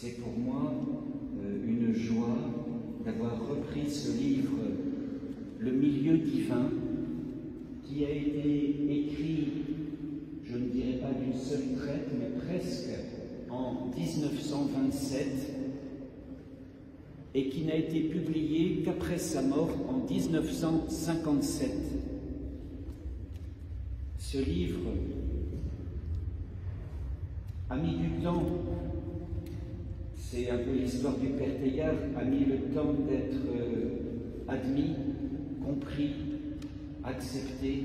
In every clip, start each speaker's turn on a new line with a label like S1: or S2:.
S1: C'est pour moi une joie d'avoir repris ce livre, Le milieu divin, qui a été écrit, je ne dirais pas d'une seule traite, mais presque en 1927, et qui n'a été publié qu'après sa mort en 1957. Ce livre a mis du temps, c'est un peu l'histoire du Père Teilhard, a mis le temps d'être admis, compris, accepté,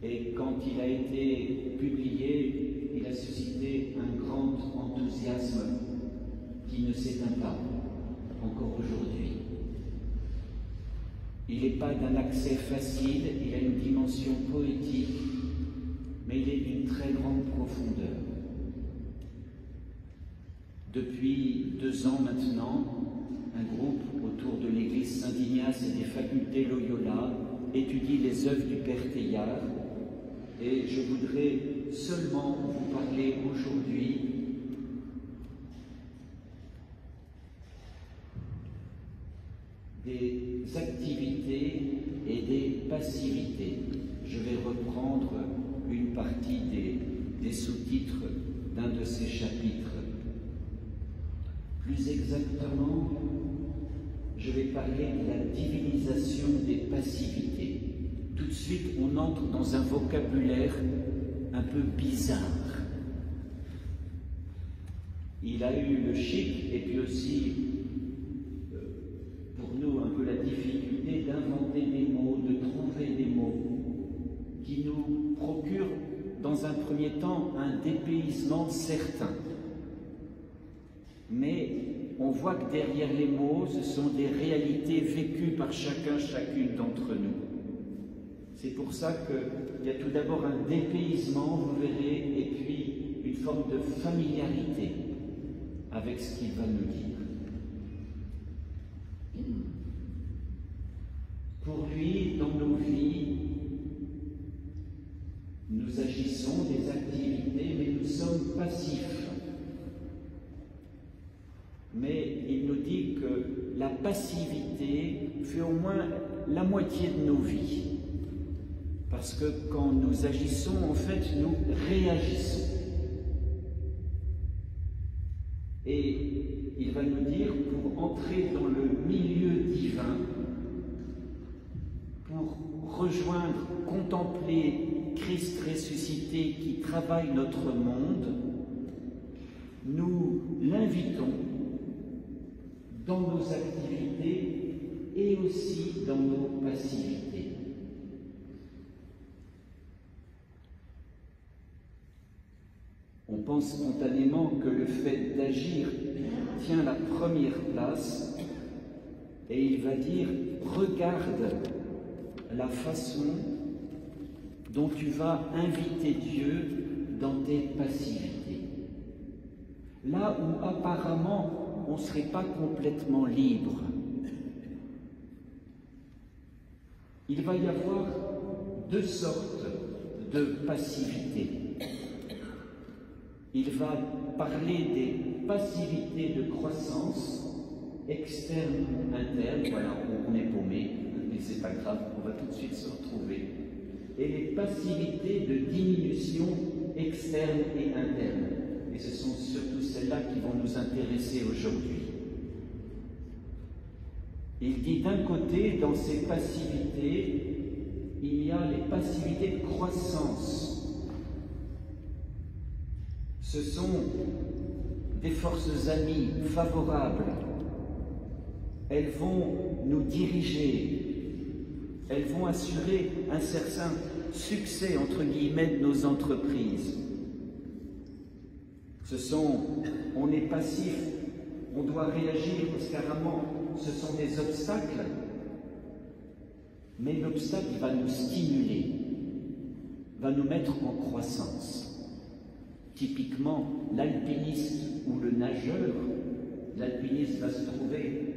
S1: et quand il a été publié, il a suscité un grand enthousiasme qui ne s'éteint pas encore aujourd'hui. Il n'est pas d'un accès facile, il a une dimension poétique, mais il est d'une très grande profondeur. Depuis 2 ans maintenant, un groupe autour de l'église Saint-Ignace et des facultés Loyola étudie les œuvres du Père Teilhard, et je voudrais seulement vous parler aujourd'hui des activités et des passivités. Je vais reprendre une partie des sous-titres d'un de ces chapitres. Plus exactement, je vais parler de la divinisation des passivités. Tout de suite, on entre dans un vocabulaire un peu bizarre. Il a eu le chic et puis aussi, pour nous, un peu la difficulté d'inventer des mots, de trouver des mots qui nous procurent, dans un premier temps, un dépaysement certain. Mais on voit que derrière les mots, ce sont des réalités vécues par chacun, chacune d'entre nous. C'est pour ça qu'il y a tout d'abord un dépaysement, vous verrez, et puis une forme de familiarité avec ce qu'il va nous dire. Pour lui, dans nos vies, nous agissons des activités, mais nous sommes passifs. Mais il nous dit que la passivité fait au moins la moitié de nos vies. Parce que quand nous agissons, en fait, nous réagissons. Et il va nous dire, pour entrer dans le milieu divin, pour rejoindre, contempler Christ ressuscité qui travaille notre monde, nous l'invitons dans nos activités et aussi dans nos passivités. On pense spontanément que le fait d'agir tient la première place, et il va dire « Regarde la façon dont tu vas inviter Dieu dans tes passivités. » Là où apparemment on ne serait pas complètement libre, il va y avoir 2 sortes de passivité. Il va parler des passivités de croissance, externe ou interne. Voilà, on est paumé, mais c'est pas grave, on va tout de suite se retrouver. Et les passivités de diminution externe et interne. Et ce sont surtout celles-là qui vont nous intéresser aujourd'hui. Il dit d'un côté, dans ces passivités, il y a les passivités de croissance. Ce sont des forces amies favorables. Elles vont nous diriger. Elles vont assurer un certain succès, entre guillemets, de nos entreprises. On est passif, on doit réagir parce qu'apparemment, ce sont des obstacles. Mais l'obstacle va nous stimuler, va nous mettre en croissance. Typiquement, l'alpiniste ou le nageur, l'alpiniste va se trouver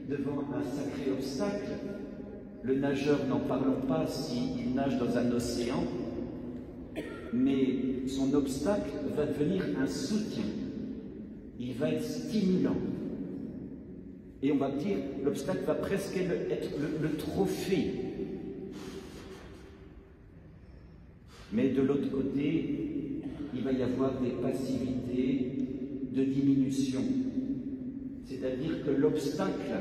S1: devant un sacré obstacle. Le nageur, n'en parlons pas s'il nage dans un océan, mais son obstacle va devenir un soutien. il va être stimulant. Et on va dire, l'obstacle va presque être le trophée. Mais de l'autre côté, il va y avoir des passivités de diminution. C'est-à-dire que l'obstacle,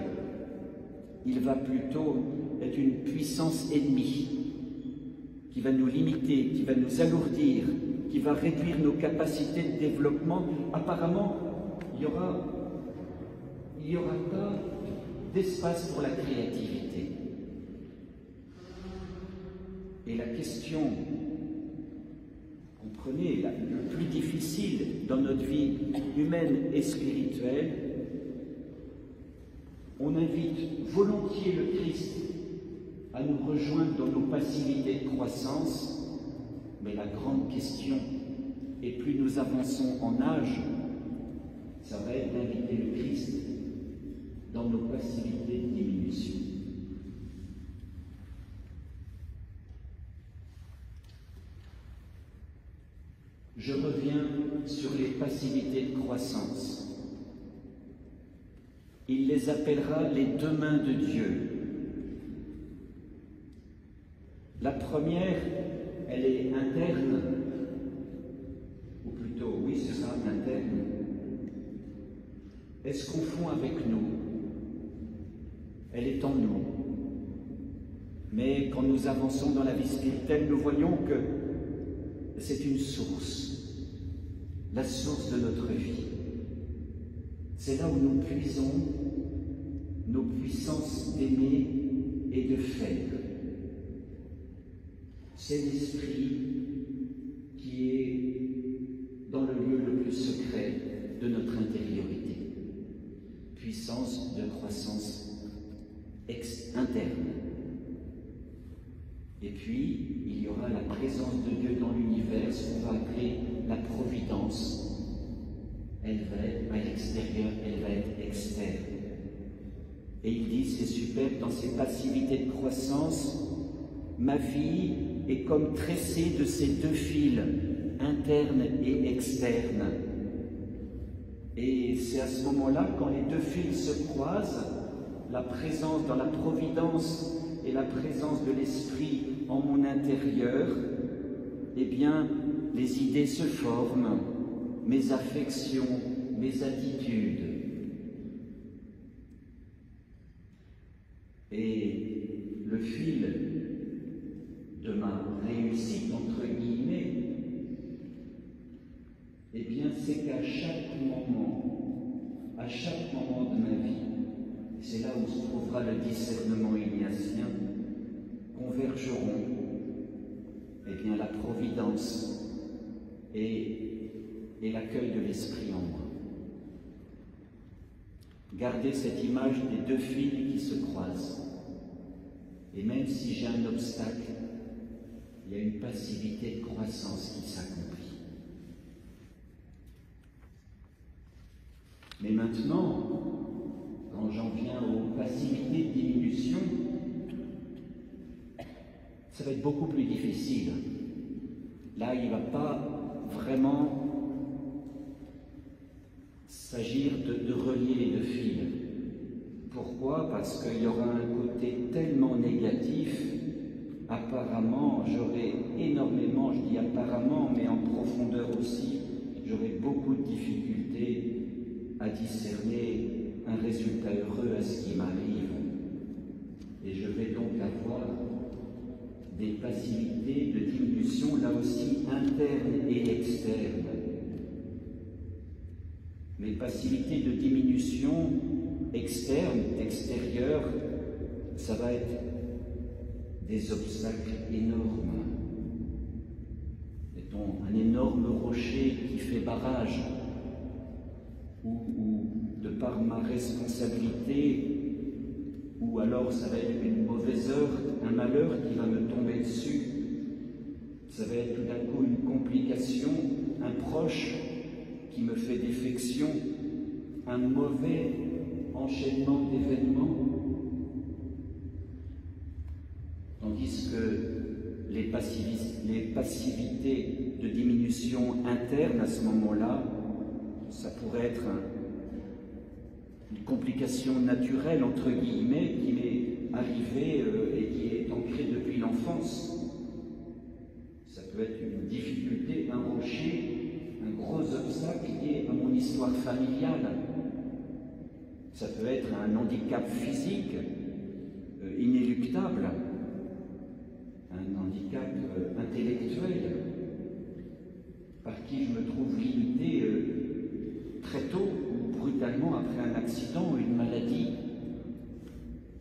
S1: il va plutôt être une puissance ennemie qui va nous limiter, qui va nous alourdir, qui va réduire nos capacités de développement. Apparemment, il n'y aura pas d'espace pour la créativité. Et la question, comprenez, le plus difficile dans notre vie humaine et spirituelle, on invite volontiers le Christ à nous rejoindre dans nos passivités de croissance, mais la grande question, et plus nous avançons en âge, ça va être d'inviter le Christ dans nos passivités de diminution. Je reviens sur les passivités de croissance. Il les appellera les deux mains de Dieu. La première, elle est interne, ou plutôt, oui, c'est ça, interne. Elle se confond avec nous. Elle est en nous. Mais quand nous avançons dans la vie spirituelle, nous voyons que c'est une source, la source de notre vie. C'est là où nous puisons nos puissances d'aimer et de faire. C'est l'esprit qui est dans le lieu le plus secret de notre intériorité. Puissance de croissance interne. Et puis, il y aura la présence de Dieu dans l'univers, ce qu'on va appeler la providence. Elle va être à l'extérieur, elle va être externe. Et il dit, c'est super, dans ces passivités de croissance, ma vie est comme tressée de ces deux fils, interne et externe. Et c'est à ce moment-là, quand les deux fils se croisent, la présence dans la providence et la présence de l'esprit en mon intérieur, eh bien, les idées se forment, mes affections, mes attitudes. Et le fil de ma réussite, entre guillemets, eh bien, c'est qu'à chaque moment de ma vie, c'est là où se trouvera le discernement ignatien, convergeront eh bien, la providence et l'accueil de l'esprit en moi. Gardez cette image des deux fils qui se croisent. Et même si j'ai un obstacle, il y a une passivité de croissance qui s'accomplit. Mais maintenant, quand j'en viens aux passivités de diminution, ça va être beaucoup plus difficile. Là, il ne va pas vraiment s'agir de relier les deux fils. Pourquoi? Parce qu'il y aura un côté tellement négatif. Apparemment, j'aurai énormément, je dis apparemment, mais en profondeur aussi, j'aurai beaucoup de difficultés à discerner un résultat heureux à ce qui m'arrive. Et je vais donc avoir des passivités de diminution, là aussi internes et externes. Mes passivités de diminution externes, extérieures, ça va être des obstacles énormes. Mettons un énorme rocher qui fait barrage, ou de par ma responsabilité, ou alors ça va être une mauvaise heure, un malheur qui va me tomber dessus. Ça va être tout d'un coup une complication, un proche qui me fait défection, un mauvais enchaînement d'événements. Tandis que les passivités de diminution interne à ce moment-là ça pourrait être une complication naturelle, entre guillemets, qui m'est arrivée et qui est ancrée depuis l'enfance. Ça peut être une difficulté, un rocher, un gros obstacle lié à mon histoire familiale. Ça peut être un handicap physique inéluctable, un handicap intellectuel, par qui je me trouve limité très tôt ou brutalement après un accident ou une maladie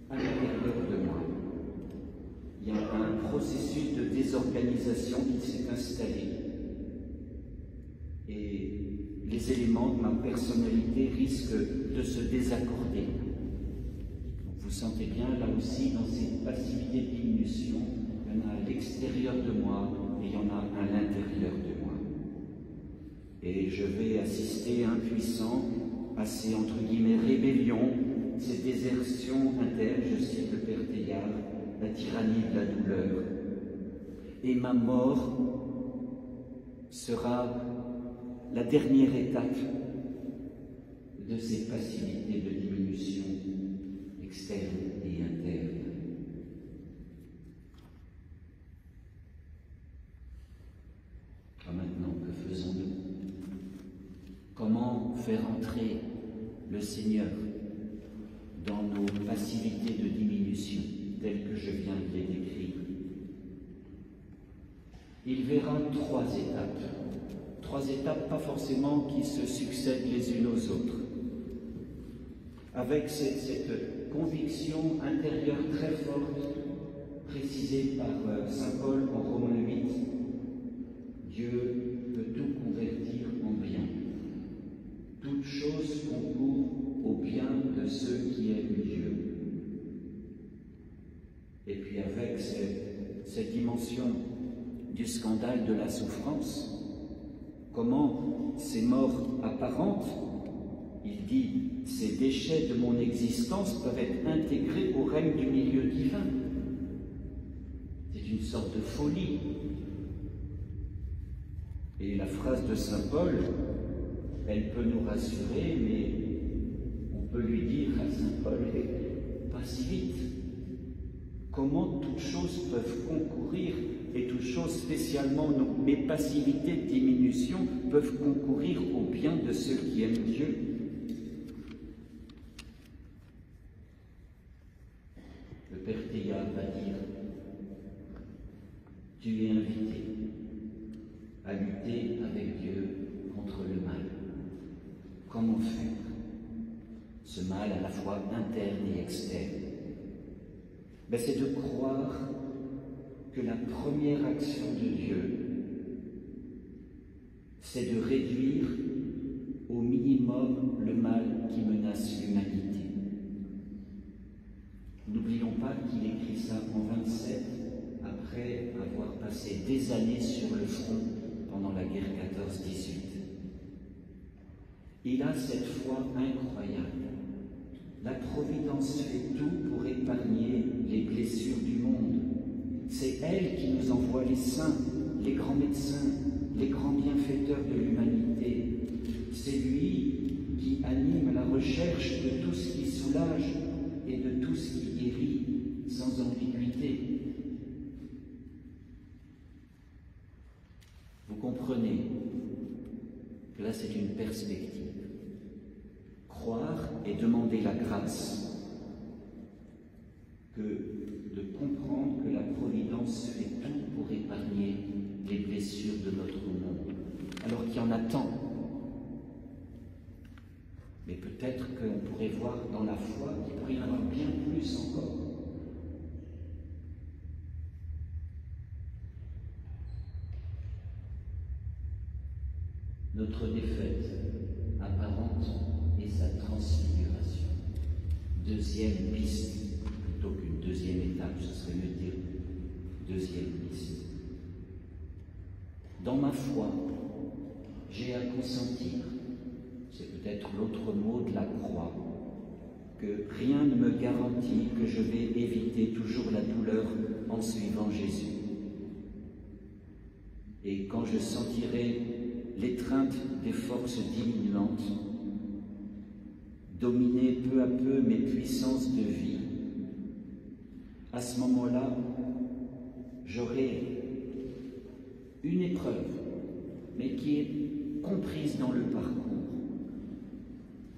S1: à l'intérieur de moi. Il y a un processus de désorganisation qui s'est installé et les éléments de ma personnalité risquent de se désaccorder. Donc vous sentez bien, là aussi, dans ces passivités de diminution, il y en a à l'extérieur de moi et il y en a à l'intérieur de moi. Et je vais assister impuissant à ces, entre guillemets, rébellions, ces désertions internes, je cite le Père Teilhard, la tyrannie de la douleur. Et ma mort sera la dernière étape de ces facilités de diminution externe et interne. Maintenant, que faisons-nous? Comment faire entrer le Seigneur dans nos passivités de diminution, telles que je viens de les décrire? Il verra trois étapes pas forcément qui se succèdent les unes aux autres. Avec cette conviction intérieure très forte, précisée par saint Paul en Romains 8, Dieu peut tout convertir en bien. Toute chose concourt au bien de ceux qui aiment Dieu. Et puis avec cette dimension du scandale de la souffrance, comment ces morts apparentes, il dit, ces déchets de mon existence peuvent être intégrés au règne du milieu divin. C'est une sorte de folie. Et la phrase de saint Paul, elle peut nous rassurer, mais on peut lui dire à saint Paul, pas si vite. Comment toutes choses peuvent concourir, et toutes choses, spécialement mes passivités de diminution, peuvent concourir au bien de ceux qui aiment Dieu? Le Père Teilhard va dire, tu es invité à lutter avec Dieu contre le mal. Comment faire? Ce mal à la fois interne et externe. Ben, c'est de croire que la première action de Dieu, c'est de réduire au minimum le mal qui menace l'humanité. N'oublions pas qu'il écrit ça en 27, après avoir passé des années sur le front pendant la guerre 14-18. Il a cette foi incroyable. La Providence fait tout pour épargner les blessures du monde. C'est elle qui nous envoie les saints, les grands médecins, les grands bienfaiteurs de l'humanité. C'est lui qui anime la recherche de tout ce qui soulage et de tout ce qui guérit sans ambiguïté. Vous comprenez que là c'est une perspective. Croire et demander la grâce que de comprendre que la Providence fait tout pour épargner les blessures de notre monde, alors qu'il y en a tant. Mais peut-être qu'on pourrait voir dans la foi qu'il pourrait y en avoir bien plus encore. Notre défaite apparente est sa transfiguration. Deuxième piste, plutôt qu'une deuxième étape, ce serait mieux de dire deuxième piste. Dans ma foi, j'ai à consentir, c'est peut-être l'autre mot de la croix, que rien ne me garantit que je vais éviter toujours la douleur en suivant Jésus. Et quand je sentirai l'étreinte des forces diminuantes, dominer peu à peu mes puissances de vie, à ce moment-là, j'aurai une épreuve, mais qui est comprise dans le parcours.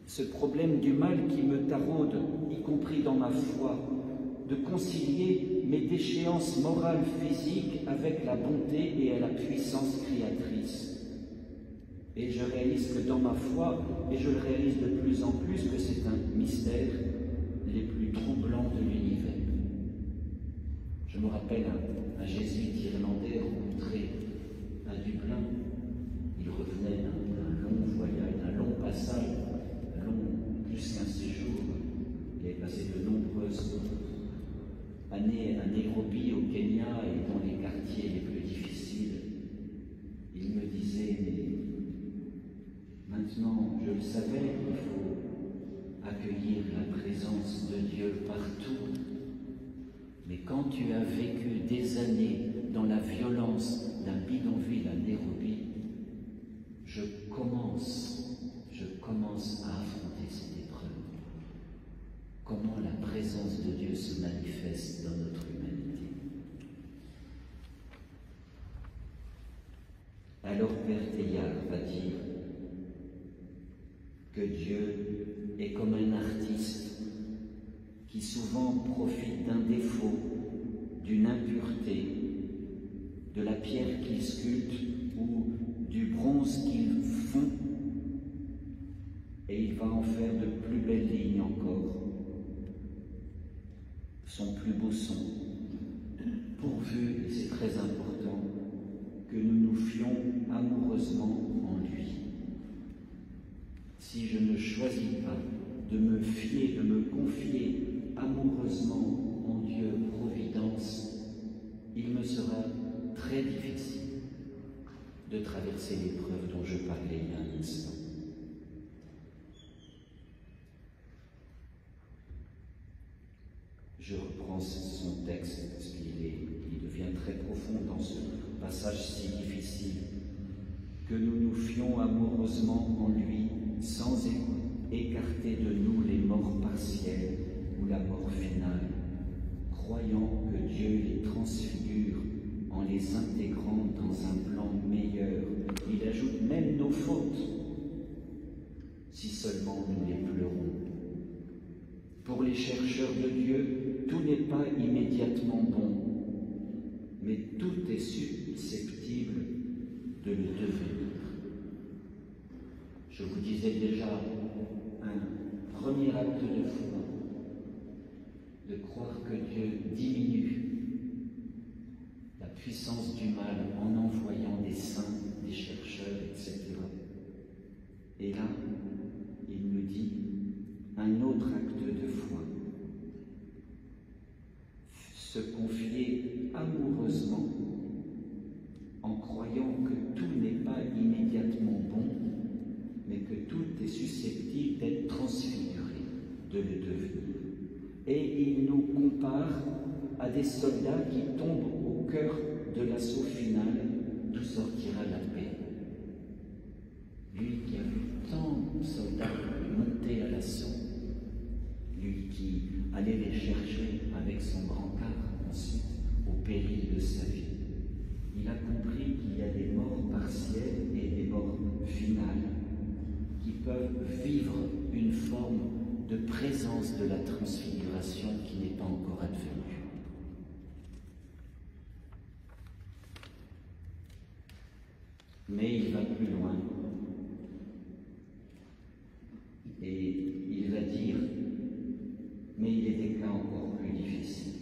S1: Ce problème du mal qui me taraude, y compris dans ma foi, de concilier mes déchéances morales physiques avec la bonté et la puissance créatrice. Et je réalise que dans ma foi, et je le réalise de plus en plus, que c'est un mystère les plus troublants de l'univers. Je me rappelle un jésuite irlandais rencontré à Dublin. Il revenait d'un long voyage, d'un long passage, plus qu'un séjour. Il avait passé de nombreuses années à Nairobi, au Kenya, et dans les quartiers les plus difficiles. Il me disait, mais maintenant, je le savais, il faut accueillir la présence de Dieu partout. Mais quand tu as vécu des années dans la violence d'un bidonville à Nairobi, je commence à affronter cette épreuve. Comment la présence de Dieu se manifeste dans notre humanité. Alors Père Teilhard va dire que Dieu est comme un artiste qui souvent profite d'un défaut, d'une impureté, de la pierre qu'il sculpte ou du bronze qu'il fond, et il va en faire de plus belles lignes encore, son plus beau son, pourvu, et c'est très important, que nous nous fions amoureusement en lui. Si je ne choisis pas de me fier, de me confier amoureusement en Dieu, Providence, il me sera très difficile de traverser l'épreuve dont je parlais il y a un instant. Je reprends son texte parce qu'il devient très profond dans ce passage si difficile. Que nous nous fions amoureusement en lui, sans écarter de nous les morts partielles ou la mort finale, croyant que Dieu les transfigure en les intégrant dans un plan meilleur. Il ajoute même nos fautes, si seulement nous les pleurons. Pour les chercheurs de Dieu, tout n'est pas immédiatement bon, mais tout est susceptible de le devenir. Je vous disais déjà, un premier acte de foi, de croire que Dieu diminue la puissance du mal en envoyant des saints, des chercheurs, etc. Et là, il nous dit un autre acte de foi. Se confier amoureusement en croyant que tout n'est pas immédiatement bon, mais que tout est susceptible d'être transfiguré, de le devenir. Et il nous compare à des soldats qui tombent au cœur de l'assaut final, d'où sortira la paix. Lui qui a vu tant de soldats monter à l'assaut, lui qui allait les chercher avec son brancard ensuite au péril de sa vie, il a compris qu'il y a des morts partielles et des morts finales qui peuvent vivre une forme de présence de la transfiguration qui n'est pas encore advenue. Mais il va plus loin et il va dire, mais il est des cas encore plus difficiles,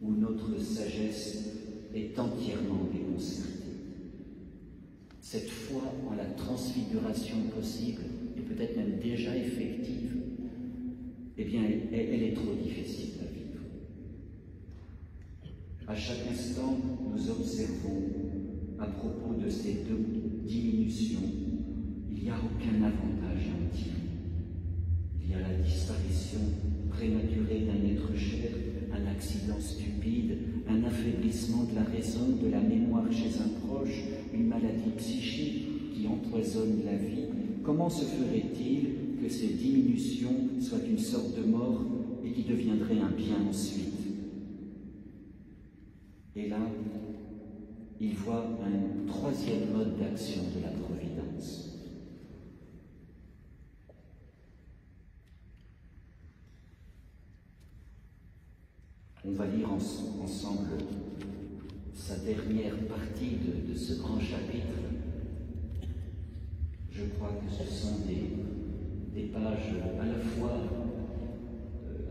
S1: où notre sagesse est entièrement déconcertée. Cette foi en la transfiguration possible, et peut-être même déjà effective, eh bien, elle est trop difficile à vivre. À chaque instant, nous observons, à propos de ces deux diminutions, il n'y a aucun avantage à en tirer. Il y a la disparition prématurée d'un être cher, un accident stupide, un affaiblissement de la raison, de la mémoire chez un proche, une maladie psychique, empoisonnent la vie, comment se ferait-il que ces diminutions soient une sorte de mort et qui deviendrait un bien ensuite? Et là, il voit un troisième mode d'action de la providence. On va lire ensemble sa dernière partie de ce grand chapitre. Je crois que ce sont des pages à la fois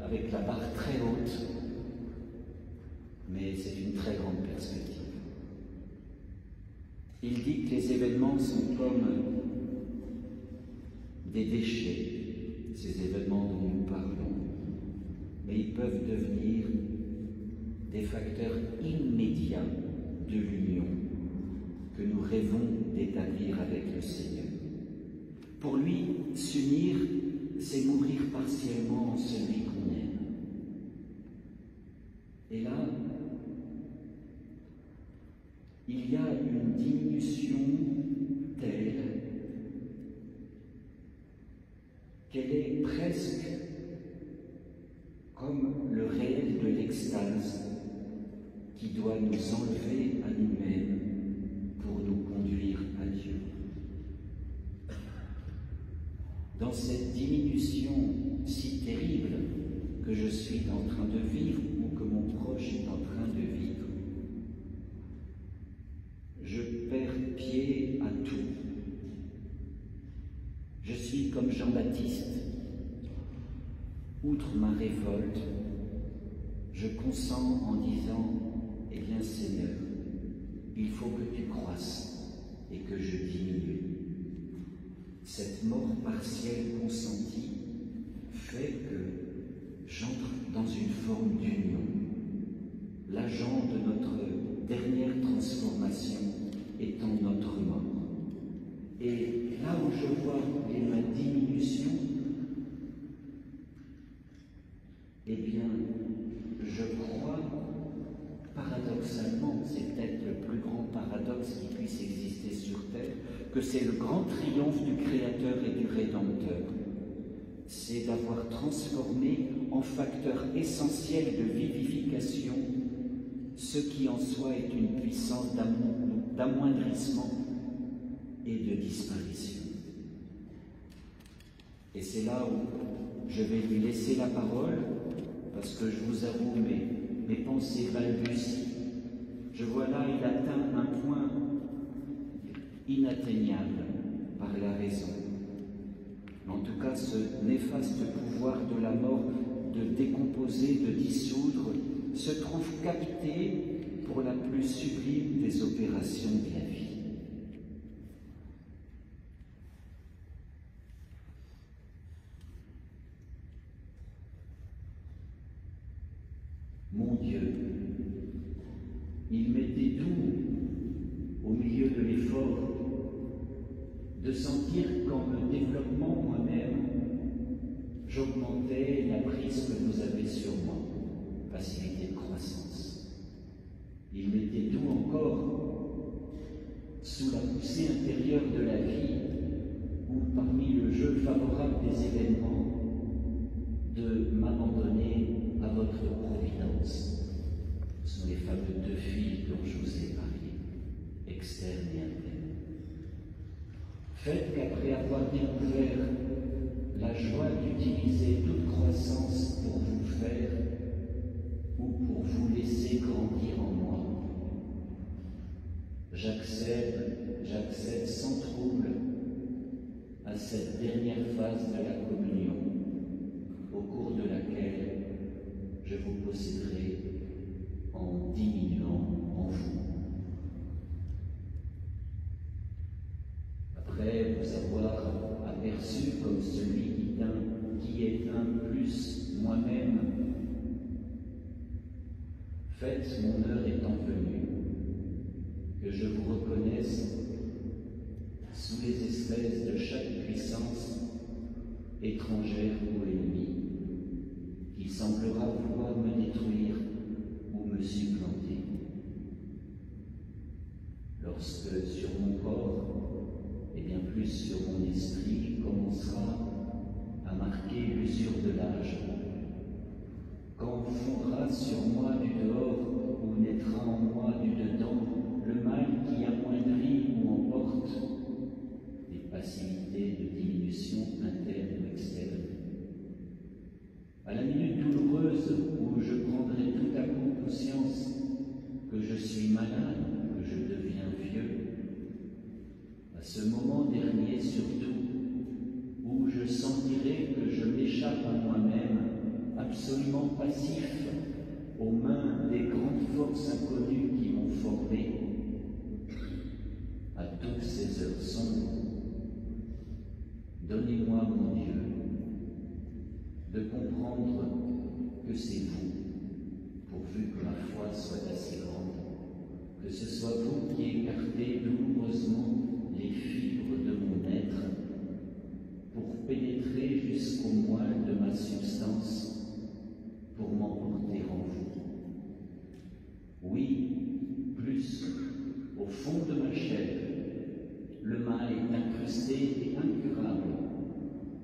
S1: avec la barre très haute, mais c'est une très grande perspective. Il dit que les événements sont comme des déchets, ces événements dont nous parlons, mais ils peuvent devenir des facteurs immédiats de l'union que nous rêvons d'établir avec le Seigneur. Pour lui, s'unir, c'est mourir partiellement en celui qu'on aime. Et là, il y a une diminution telle qu'elle est presque comme le réel de l'extase qui doit nous enlever à nous-mêmes pour nous conduire à Dieu. Dans cette diminution si terrible que je suis en train de vivre ou que mon proche est en train de vivre, je perds pied à tout. Je suis comme Jean-Baptiste. Outre ma révolte, je consens en disant « Eh bien Seigneur, il faut que tu croisses et que je diminue. » Cette mort partielle consentie fait que j'entre dans une forme d'union, l'agent de notre dernière transformation étant notre mort. Et là où je vois ma diminution, eh bien, je crois, paradoxalement, c'est peut-être le plus grand paradoxe qui puisse exister sur Terre, que c'est le grand triomphe du Créateur et du Rédempteur. C'est d'avoir transformé en facteur essentiel de vivification ce qui en soi est une puissance d'amoindrissement et de disparition. Et c'est là où je vais lui laisser la parole, parce que je vous avoue, mes pensées balbutient. Je vois là, il atteint un point inatteignable par la raison. En tout cas, ce néfaste pouvoir de la mort de décomposer, de dissoudre, se trouve capté pour la plus sublime des opérations de la vie. Mon Dieu, il m'était doux, au milieu de l'effort, de sentir qu'en me développant moi-même, j'augmentais la prise que vous avez sur moi, facilité de croissance. Il m'était doux encore, sous la poussée intérieure de la vie, ou parmi le jeu favorable des événements, de m'abandonner à votre providence. Ce sont les fameux deux fils dont je vous ai parlé, externes et internes. Faites qu'après avoir découvert la joie d'utiliser toute croissance pour vous faire ou pour vous laisser grandir en moi, j'accède sans trouble à cette dernière phase de la communion, au cours de laquelle je vous posséderai en diminuant en vous. Après vous avoir aperçu comme celui qui est un plus moi-même, faites, mon heure étant venue, que je vous reconnaisse sous les espèces de chaque puissance étrangère ou ennemie, qui semblera vouloir me détruire ou me supplanter. Lorsque sur mon corps, et bien plus plus sur mon esprit commencera à marquer l'usure de l'âge. Quand fondra sur moi du dehors ou naîtra en moi du dedans le mal qui amoindrit ou emporte des passivités de diminution interne ou externe. À la minute douloureuse où je prendrai tout à coup conscience que je suis malade, que je deviens vieux, à ce moment dernier surtout, où je sentirai que je m'échappe à moi-même, absolument passif, aux mains des grandes forces inconnues qui m'ont formé, à toutes ces heures sombres, donnez-moi, mon Dieu, de comprendre que c'est vous, pourvu que ma foi soit assez grande, que ce soit vous qui écartez douloureusement les fibres de mon être pour pénétrer jusqu'au moelle de ma substance, pour m'emporter en vous. Oui, plus, au fond de ma chair, le mal est incrusté et incurable,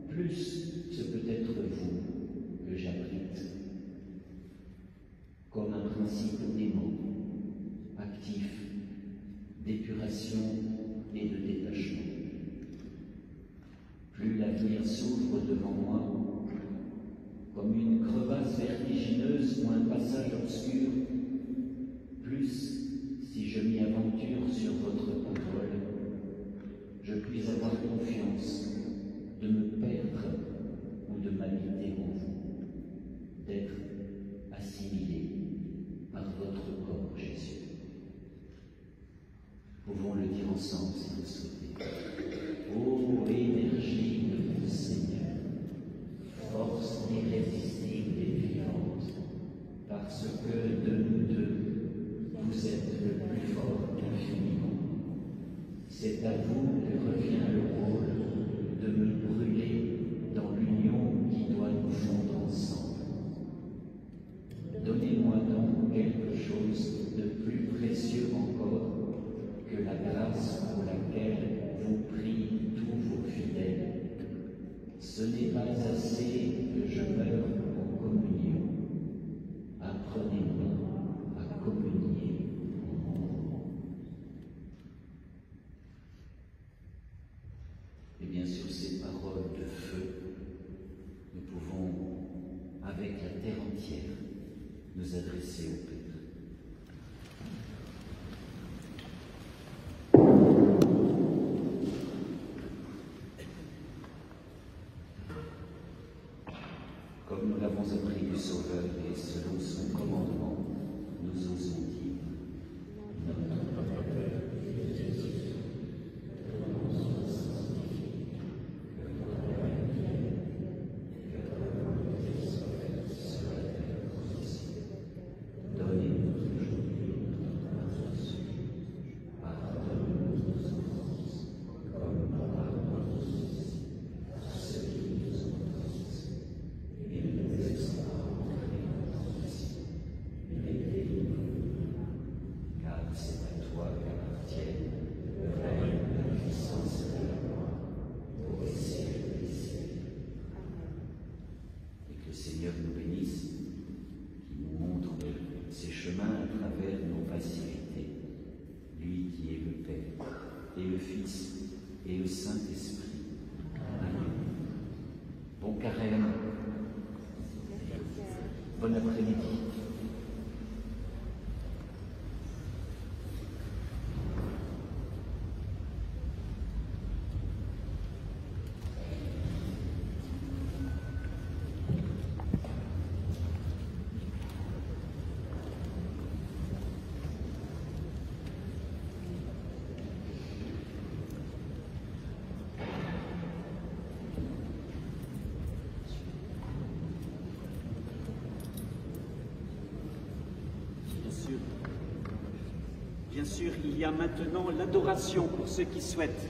S1: plus ce peut être vous que j'abrite, comme un principe démon, actif, d'épuration et de détachement. Plus l'avenir s'ouvre devant moi, comme une crevasse vertigineuse ou un passage obscur, plus, si je m'y aventure sur votre parole, je puis avoir confiance de me perdre ou de m'habiter en vous, d'être assimilé par votre corps, Jésus. Pouvons le dire ensemble si vous souhaitez. Ô énergie de mon Seigneur, force irrésistible et vivante, parce que de nous deux, vous êtes le plus fort infiniment. C'est à vous que revient le rôle de me brûler dans l'union qui doit nous fondre ensemble. Donnez-moi donc quelque chose de plus précieux encore que la grâce pour laquelle vous prient tous vos fidèles. Ce n'est pas assez que je meure en communion. Apprenez-moi à communier en mon nom. Et bien sur ces paroles de feu, nous pouvons, avec la terre entière, nous adresser au Père. Comme nous l'avons appris du Sauveur et selon son commandement, nous osons dire notre Père, et le Fils et le Saint-Esprit. Amen. Bon carême. Bon après-midi.
S2: Bien sûr, il y a maintenant l'adoration pour ceux qui souhaitent.